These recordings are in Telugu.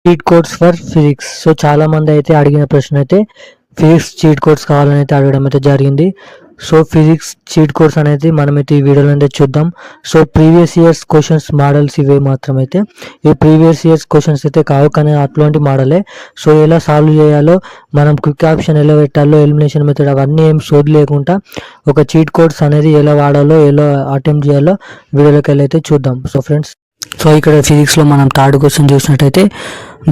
Cheat codes for physics. So చాలా మంది అయితే అడిగిన ప్రశ్న అయితే ఫిజిక్స్ చీట్ కోడ్స్ కావాలని అయితే అడగడం అయితే జరిగింది. సో ఫిజిక్స్ చీట్ కోడ్స్ అనేది మనమైతే ఈ వీడియోలో అయితే చూద్దాం. So previous years questions models ఇవే మాత్రమైతే, ఈ ప్రీవియస్ ఇయర్స్ క్వశ్చన్స్ అయితే కావు, కానీ అట్లాంటి మోడలే. సో ఎలా సాల్వ్ చేయాలో, మనం క్విక్ ఆప్షన్ ఎలా పెట్టాలో, ఎలిమినేషన్ మెథడ్ అవన్నీ ఏం సోది లేకుండా ఒక చీట్ కోడ్స్ అనేది ఎలా వాడాలో, ఎలా అటెంప్ట్ చేయాలో వీడియోలోకి వెళ్ళి అయితే చూద్దాం. సో ఫ్రెండ్స్, సో ఇక్కడ ఫిజిక్స్లో మనం థర్డ్ క్వశ్చన్ చూసినట్టయితే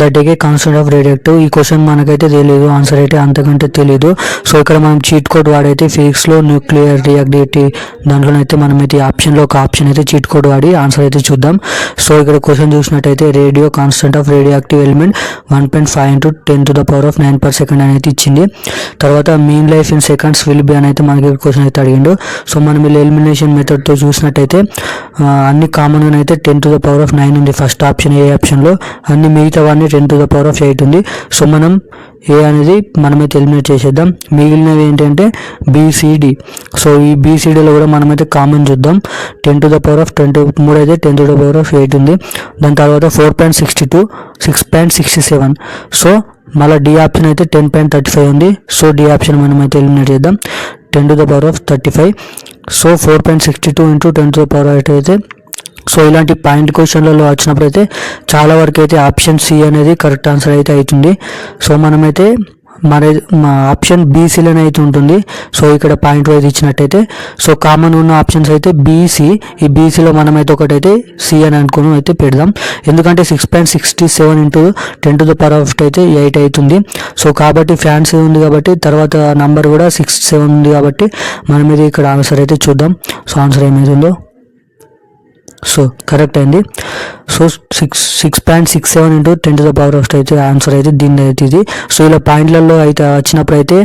the decay constant of radioactive. ఈ క్వశ్చన్ మనకైతే తెలియదు, ఆన్సర్ అయితే అంతకంటే తెలియదు. సో ఇక్కడ మనం చీట్ కోడ్ వాడైతే ఫిజిక్స్లో న్యూక్లియర్ రియాక్టివిటీ దాంట్లోనైతే మనమైతే ఆప్షన్లో ఒక ఆప్షన్ అయితే చీట్ కోడ్ వాడి ఆన్సర్ అయితే చూద్దాం. సో ఇక్కడ క్వశ్చన్ చూసినట్టయితే radio constant of radioactive element 1.5 × 10⁻⁹ అనేది ఇచ్చింది. తర్వాత mean life in seconds will be అని అయితే మనకి క్వశ్చన్ అయితే అడిగిండు. సో మనం ఇలా ఎలిమినేషన్ మెథడ్తో చూసినట్టయితే అన్ని కామన్గా అయితే 10⁻⁹ ఉంది ఫస్ట్ ఆప్షన్, ఏ ఆప్షన్లో. అన్ని మిగతావన్నీ 10⁻8 ఉంది. సో మనం ఏ అనేది మనమైతే ఎలిమినేట్ చేసేద్దాం. మిగిలినవి ఏంటంటే బీసీడి. సో ఈ బీసీడీలో కూడా మనమైతే కామన్ చూద్దాం. 10⁻23 అయితే 10⁻8 ఉంది. దాని తర్వాత 4.62, 6.67. సో మళ్ళీ డి ఆప్షన్ అయితే 10.35 ఉంది. సో డి ఆప్షన్ మనమైతే ఎలిమినేట్ చేద్దాం. 10⁻35. సో 4.62 × 10⁻8 అయితే, సో ఇలాంటి పాయింట్ క్వశ్చన్లలో వచ్చినప్పుడు అయితే చాలా వరకు అయితే ఆప్షన్ సి అనేది కరెక్ట్ ఆన్సర్ అయితే అవుతుంది. సో మనమైతే మా ఆప్షన్ బీసీలోనే అయితే ఉంటుంది. సో ఇక్కడ పాయింట్ వైజ్ ఇచ్చినట్టయితే, సో కామన్ ఉన్న ఆప్షన్స్ అయితే బీసీ. ఈ బీసీలో మనమైతే ఒకటైతే సి అని అనుకుని అయితే పెడదాం. ఎందుకంటే 6.67 × 10⁻8 అయితే 8 అవుతుంది. సో కాబట్టి ఫ్యాన్సీ ఉంది కాబట్టి, తర్వాత నంబర్ కూడా 67 ఉంది కాబట్టి మనం ఇది ఇక్కడ ఆన్సర్ అయితే చూద్దాం. సో ఆన్సర్ ఏమైతుందో, సో కరెక్ట్ అయింది. సో 6.67 × 10⁻8 అయితే ఆన్సర్ అయితే దీన్ని అయితే ఇది. సో ఇలా పాయింట్లలో అయితే వచ్చినప్పుడు అయితే,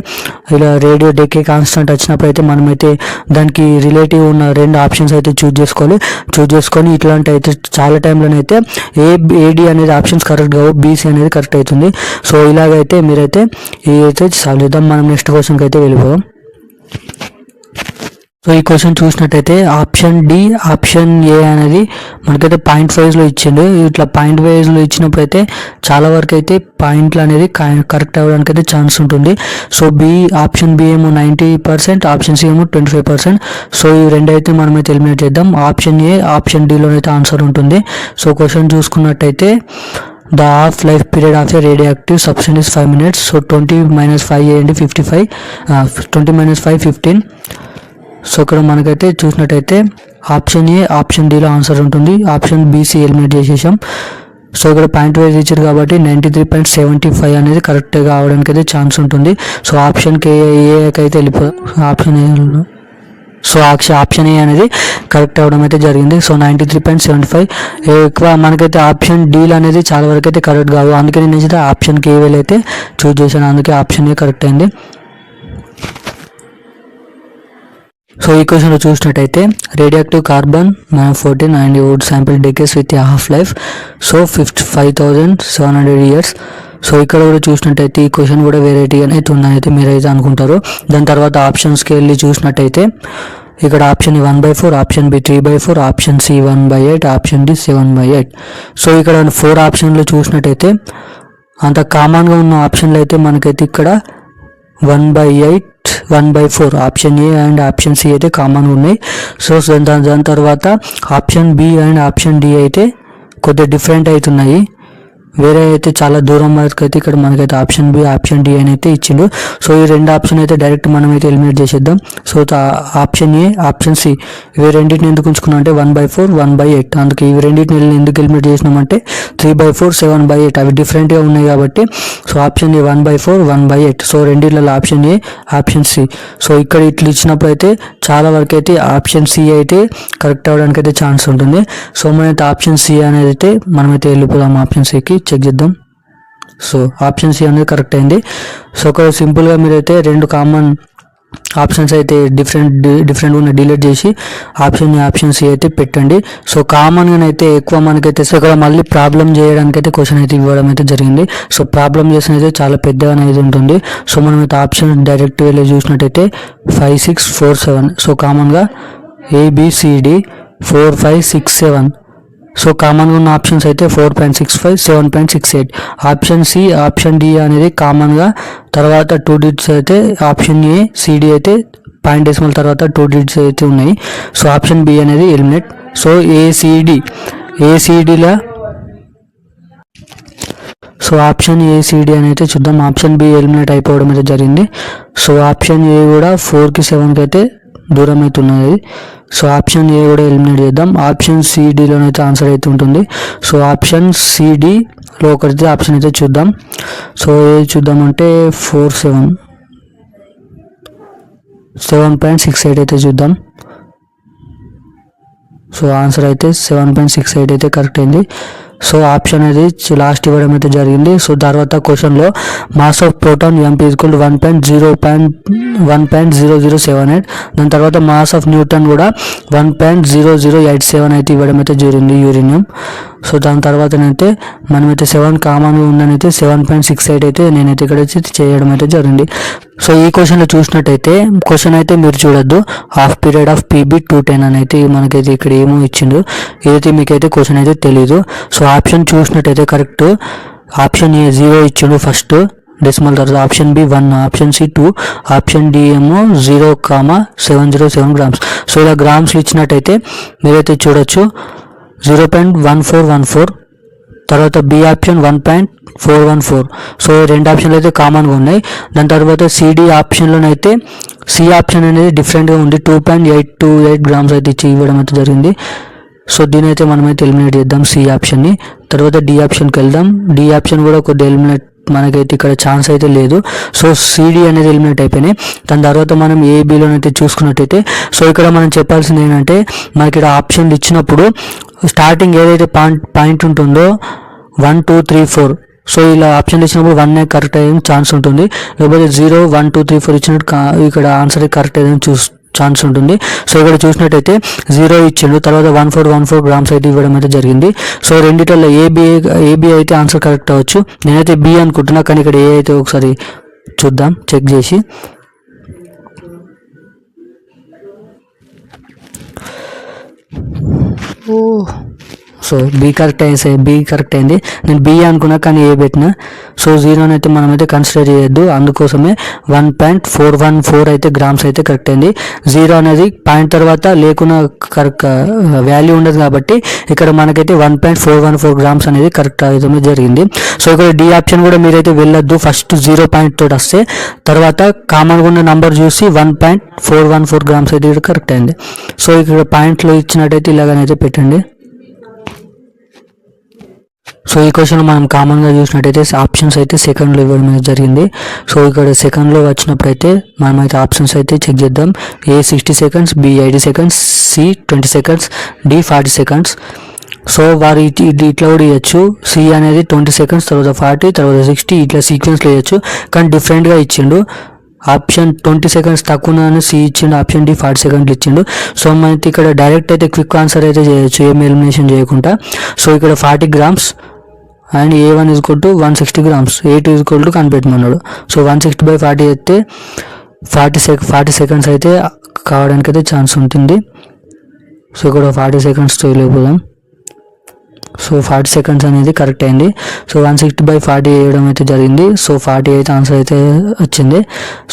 ఇలా రేడియో డెకే కాన్స్టెంట్ వచ్చినప్పుడు అయితే మనమైతే దానికి రిలేటివ్ ఉన్న రెండు ఆప్షన్స్ అయితే చూస్ చేసుకొని ఇట్లాంటి అయితే చాలా టైంలోనైతే ఏడి అనేది ఆప్షన్స్ కరెక్ట్ కావు, బీసీ అనేది కరెక్ట్ అవుతుంది. సో ఇలాగైతే మీరైతే ఇది అయితే సాల్వ్ చేద్దాం. మనం నెక్స్ట్ క్వశ్చన్కి అయితే వెళ్ళిపోదాం. సో ఈ క్వశ్చన్ చూసినట్టయితే ఆప్షన్ డి, ఆప్షన్ ఏ అనేది మనకైతే పాయింట్ వైజ్లో ఇచ్చిండు. ఇట్లా పాయింట్ వైజ్లో ఇచ్చినప్పుడు అయితే చాలా వరకు అయితే పాయింట్లు అనేది కరెక్ట్ అవ్వడానికి అయితే ఛాన్స్ ఉంటుంది. సో ఆప్షన్ బి ఏమో 90%, ఆప్షన్ సి ఏమో 25%. సో ఈ రెండు అయితే మనమైతే ఎలిమినేట్ చేద్దాం. ఆప్షన్ ఏ, ఆప్షన్ డిలోనైతే ఆన్సర్ ఉంటుంది. సో క్వశ్చన్ చూసుకున్నట్టయితే the half life period of A radioactive substance is 5 minutes. So 20 - 5 చేయండి 55, 20 - 5 15. సో ఇక్కడ మనకైతే చూసినట్టయితే ఆప్షన్ ఏ, ఆప్షన్ డిలో ఆన్సర్ ఉంటుంది. ఆప్షన్ బీసీ ఎలిమినేట్ చేసేసాం. సో ఇక్కడ పాయింట్ వైజ్ ఇచ్చారు కాబట్టి 93.75 అనేది కరెక్ట్గా అవడానికి అయితే ఛాన్స్ ఉంటుంది. సో ఆప్షన్కి ఏకైతే వెళ్ళిపో ఆప్షన్ ఏ, సో ఆప్షన్ ఏ అనేది కరెక్ట్ అవ్వడం అయితే జరిగింది. సో 93.75. ఎక్కువ మనకైతే ఆప్షన్ డీల్ అనేది చాలా వరకు అయితే కరెక్ట్ కావు, అందుకే నేను ఆప్షన్కి ఏ అయితే చూస్ చేశాను, అందుకే ఆప్షన్ ఏ కరెక్ట్ అయింది. సో ఈ క్వశ్చన్లో చూసినట్టయితే radioactive carbon 14 and wood sample decays with half life so 55,700 years. So ఇక్కడ కూడా చూసినట్టయితే ఈ క్వశ్చన్ కూడా వెరైటీగానే అయితే ఉందని అయితే మీరైతే అనుకుంటారు. దాని తర్వాత ఆప్షన్స్కి వెళ్ళి చూసినట్టయితే ఇక్కడ option 1/4, option B 3/4, option C 1/8, option D 7/8. So ఇక్కడ 4 ఆప్షన్లు చూసినట్టయితే అంత కామన్గా ఉన్న ఆప్షన్లు అయితే మనకైతే ఇక్కడ 1/8, 1/4 option A and option C అయితే కామన్ ఉన్నాయి. సో దాని తర్వాత option B and option D అయితే కొద్దిగా డిఫరెంట్ అవుతున్నాయి, వేరే అయితే చాలా దూరం వరకు అయితే ఇక్కడ మనకైతే ఆప్షన్ బి, ఆప్షన్ డి అని అయితే ఇచ్చిండు. సో ఈ రెండు ఆప్షన్ అయితే డైరెక్ట్ మనం అయితే ఎలిమినేట్ చేసేద్దాం. So option A, option C ఇవి రెండింటిని ఎందుకు ఉంచుకున్నాం అంటే 1/4, 1/8. అందుకే ఇవి రెండింటిని ఎందుకు ఎలిమినేట్ చేసినామంటే 3/4, 7/8 అవి డిఫరెంట్గా ఉన్నాయి కాబట్టి. So option A 1/4, 1/8. సో రెండింటిలో option A, option C. So ఇక్కడ ఇట్లా ఇచ్చినప్పుడు అయితే చాలా వరకు అయితే ఆప్షన్ సి అయితే కరెక్ట్ అవ్వడానికి అయితే ఛాన్స్ ఉంటుంది. సో మనమైతే ఆప్షన్ సి అనేది అయితే మనమైతే వెళ్ళిపోదాం, ఆప్షన్ సికి చెక్ చేద్దాం. సో ఆప్షన్ సి అనేది కరెక్ట్ అయింది. సో ఒక సింపుల్గా మీరైతే రెండు కామన్ ఆప్షన్స్ అయితే డిఫరెంట్ ఉన్న డిలీట్ చేసి ఆప్షన్ సి అయితే పెట్టండి. సో కామన్గా అయితే ఎక్కువ మనకైతే ఇక్కడ మళ్ళీ ప్రాబ్లం చేయడానికి అయితే క్వశ్చన్ అయితే ఇవ్వడం అయితే జరిగింది. సో ప్రాబ్లం చేసిన అయితే చాలా పెద్దగా అనేది ఉంటుంది. సో మనమైతే ఆప్షన్ డైరెక్ట్ వెళ్ళి చూసినట్టయితే 5 6 4 7. సో కామన్గా ABCD 4 5 6 7. సో కామన్గా ఉన్న ఆప్షన్స్ అయితే 4.65, 7.68. ఆప్షన్ సి, ఆప్షన్ డి అనేది కామన్గా, తర్వాత 2 డిజిట్స్ అయితే ఆప్షన్ ఏ, సిడి అయితే పాయింట్ డెసిమల్ తర్వాత 2 డిజిట్స్ అయితే ఉన్నాయి. సో ఆప్షన్ బి అనేది ఎలిమినేట్. సో ఏసిడిలా సో ఆప్షన్ ఏసిడి అని అయితే చూద్దాం. ఆప్షన్ బి ఎలిమినేట్ అయిపోవడం అయితే జరిగింది. సో ఆప్షన్ ఏ కూడా 4కి 7కి అయితే దూరం అయితే ఉన్నది. సో ఆప్షన్ ఏ కూడా ఎలిమినేట్ చేద్దాం. ఆప్షన్ సిడిలోనైతే ఆన్సర్ అయితే ఉంటుంది. సో ఆప్షన్ సిడిలో ఒకటి ఆప్షన్ అయితే చూద్దాం. సో ఏది చూద్దామంటే 7.68 అయితే చూద్దాం. సో ఆన్సర్ అయితే 7.68 అయితే కరెక్ట్ అయింది. సో ఆప్షన్ అది లాస్ట్ ఇవ్వడం అయితే జరిగింది. సో తర్వాత క్వశ్చన్లో mass of proton MP equal 1.0078. దాని తర్వాత మాస్ ఆఫ్ న్యూటన్ కూడా 1.0087 అయితే ఇవ్వడం అయితే జరిగింది యూరేనియం. సో దాని తర్వాతనైతే మనమైతే 7 కామన్గా ఉందనైతే 7.68 అయితే నేనైతే ఇక్కడ చేయడం అయితే జరిగింది. సో ఈ క్వశ్చన్లో చూసినట్టయితే క్వశ్చన్ అయితే మీరు చూడొద్దు. హాఫ్ పీరియడ్ ఆఫ్ పీబీ 210 అని అయితే మనకైతే ఇక్కడ ఏమో ఇచ్చిండు. ఏదైతే మీకైతే క్వశ్చన్ అయితే తెలీదు. సో ఆప్షన్ చూసినట్టయితే కరెక్ట్. ఆప్షన్ ఏ 0 ఇచ్చిండు ఫస్ట్ డెసిమల్ తర్వాత, option B 1, option C 2, option D ఏమో 0,707 గ్రామ్స్. సో ఇలా గ్రామ్స్లు ఇచ్చినట్టయితే మీరైతే చూడొచ్చు 0.1414. తర్వాత బి ఆప్షన్ 1.414. సో రెండు ఆప్షన్లు అయితే కామన్గా ఉన్నాయి. దాని తర్వాత సిడి ఆప్షన్లోనైతే సి ఆప్షన్ అనేది డిఫరెంట్గా ఉంది. 2.828 గ్రామ్స్ అయితే ఇచ్చి ఇవ్వడం అయితే జరిగింది. సో దీని అయితే మనమైతే ఎలిమినేట్ చేద్దాం సి ఆప్షన్ని. తర్వాత డి ఆప్షన్కి వెళ్దాం. డి ఆప్షన్ కూడా కొద్దిగా ఎలిమినేట్ మనకైతే ఇక్కడ ఛాన్స్ అయితే లేదు. సో సిడి అనేది ఎలిమినేట్ అయిపోయినాయి. దాని తర్వాత మనం ఏబిలోనైతే చూసుకున్నట్టయితే సో ఇక్కడ మనం చెప్పాల్సింది ఏంటంటే మనకి ఇక్కడ ఆప్షన్లు ఇచ్చినప్పుడు స్టార్టింగ్ ఏదైతే పాయింట్ ఉంటుందో 1 2 3 4. సో ఇలా ఆప్షన్ ఇచ్చినప్పుడు 1 కరెక్ట్ అయ్యే ఛాన్స్ ఉంటుంది. లేకపోతే 0 1 2 3 4 ఇచ్చినట్టు ఇక్కడ ఆన్సర్ కరెక్ట్ అయ్యే ఛాన్స్ ఉంటుంది. సో ఇక్కడ చూసినట్టయితే 0 ఇచ్చిండు. తర్వాత 1414 గ్రామ్స్ అయితే ఇవ్వడం అయితే జరిగింది. సో రెండిట్లో ఏబి అయితే ఆన్సర్ కరెక్ట్ అవ్వచ్చు. నేనైతే బి అనుకుంటున్నా, కానీ ఇక్కడ ఏ అయితే ఒకసారి చూద్దాం చెక్ చేసి. సో బి కరెక్ట్ అయింది. నేను బి అనుకున్నా కానీ ఏ పెట్టినా. సో 0 అయితే మనమైతే కన్సిడర్ చేయొద్దు. అందుకోసమే 1.414 అయితే గ్రామ్స్ అయితే కరెక్ట్ అయింది. 0 అనేది పాయింట్ తర్వాత లేకున్నా కరెక్ట్ వాల్యూ ఉండదు కాబట్టి ఇక్కడ మనకైతే 1.414 గ్రామ్స్ అనేది కరెక్ట్ అయితే జరిగింది. సో ఇక్కడ డి ఆప్షన్ కూడా మీరైతే వెళ్ళొద్దు. ఫస్ట్ 0 పాయింట్ తోటి వస్తే తర్వాత కామన్గా ఉన్న నంబర్ చూసి 1.414 గ్రామ్స్ అయితే ఇక్కడ కరెక్ట్ అయింది. సో ఇక్కడ పాయింట్లో ఇచ్చినట్టయితే ఇలాగనైతే పెట్టండి. సో ఈ క్వశ్చన్ మనం కామన్గా చూసినట్టయితే ఆప్షన్స్ అయితే సెకండ్లో ఇవ్వడం జరిగింది. సో ఇక్కడ సెకండ్లో వచ్చినప్పుడు అయితే మనమైతే ఆప్షన్స్ అయితే చెక్ చేద్దాం. A 60 seconds, B 80 seconds, C 20 seconds, D 40 seconds. So వారు ఇట్లా కూడా ఇవ్వచ్చు. సి అనేది 20 సెకండ్స్, తర్వాత 40, తర్వాత 60 ఇట్లా సీక్వెన్స్లో ఇవ్వచ్చు. కానీ డిఫరెంట్గా ఇచ్చిండు. ఆప్షన్ 20 సెకండ్స్ తక్కువ సి ఇచ్చిండు, ఆప్షన్ డి 40 సెకండ్లు ఇచ్చిండు. సో మనకి ఇక్కడ డైరెక్ట్ అయితే క్విక్ ఆన్సర్ అయితే చేయొచ్చు ఏం ఎలిమినేషన్ చేయకుండా. సో ఇక్కడ 40 grams and A1 = 160 grams, A2 = కనిపెట్టమన్నాడు. సో 160/40 అయితే 40 సెకండ్స్ అయితే కావడానికి అయితే ఛాన్స్ ఉంటుంది. సో ఇక్కడ 40 సెకండ్స్తో వెళ్ళిపోదాం. సో 40 సెకండ్స్ అనేది కరెక్ట్ అయింది. సో 160/40 వేయడం అయితే జరిగింది. సో 40 అయితే ఆన్సర్ అయితే వచ్చింది.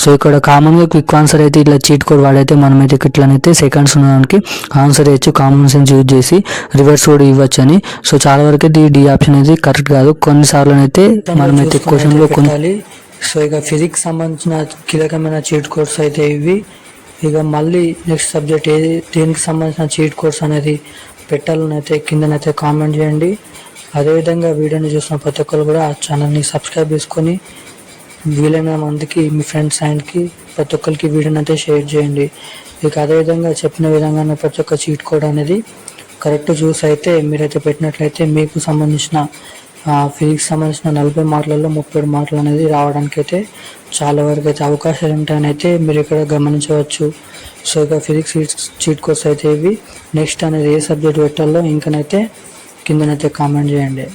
సో ఇక్కడ కామన్గా క్విక్ ఆన్సర్ అయితే ఇట్లా చీట్ కోడ్ వాడైతే మనమైతే ఇట్లనైతే సెకండ్స్ ఉన్నదానికి ఆన్సర్ వేయచ్చు. కామన్ సెన్స్ యూజ్ చేసి రివర్స్ కూడా ఇవ్వచ్చు అని. సో చాలా వరకు అయితే డి ఆప్షన్ అనేది కరెక్ట్ కాదు. కొన్నిసార్లు అయితే మనమైతే క్వశ్చన్లో కొనాలి. సో ఇక ఫిజిక్స్ సంబంధించిన కీలకమైన చీట్ కోడ్స్ అయితే ఇవి. ఇక మళ్ళీ నెక్స్ట్ సబ్జెక్ట్ దేనికి సంబంధించిన చీట్ కోడ్స్ అనేది పెట్టాలని అయితే కిందనైతే కామెంట్ చేయండి. అదేవిధంగా వీడియోని చూసిన ప్రతి ఒక్కరు కూడా ఆ ఛానల్ని సబ్స్క్రైబ్ చేసుకొని వీలైన మందికి మీ ఫ్రెండ్స్ అండ్కి ప్రతి ఒక్కరికి వీడియోని అయితే షేర్ చేయండి. ఇక అదేవిధంగా చెప్పిన విధంగానే ప్రతి ఒక్క చీట్ కోడ్ అనేది కరెక్ట్ చూసి అయితే మీరైతే పెట్టినట్లయితే మీకు సంబంధించిన ఫిజిక్స్ సంబంధించిన 40 మార్కులలో 37 మార్కులు అనేది రావడానికి అయితే చాలా వరకు అయితే అవకాశాలు ఉంటాయని అయితే మీరు ఇక్కడ గమనించవచ్చు. సో ఇక ఫిజిక్స్ చీట్ కోర్స్ అయితే ఇవి. నెక్స్ట్ అనేది ఏ సబ్జెక్ట్ పెట్టాలో ఇంకనైతే కిందనైతే కామెంట్ చేయండి.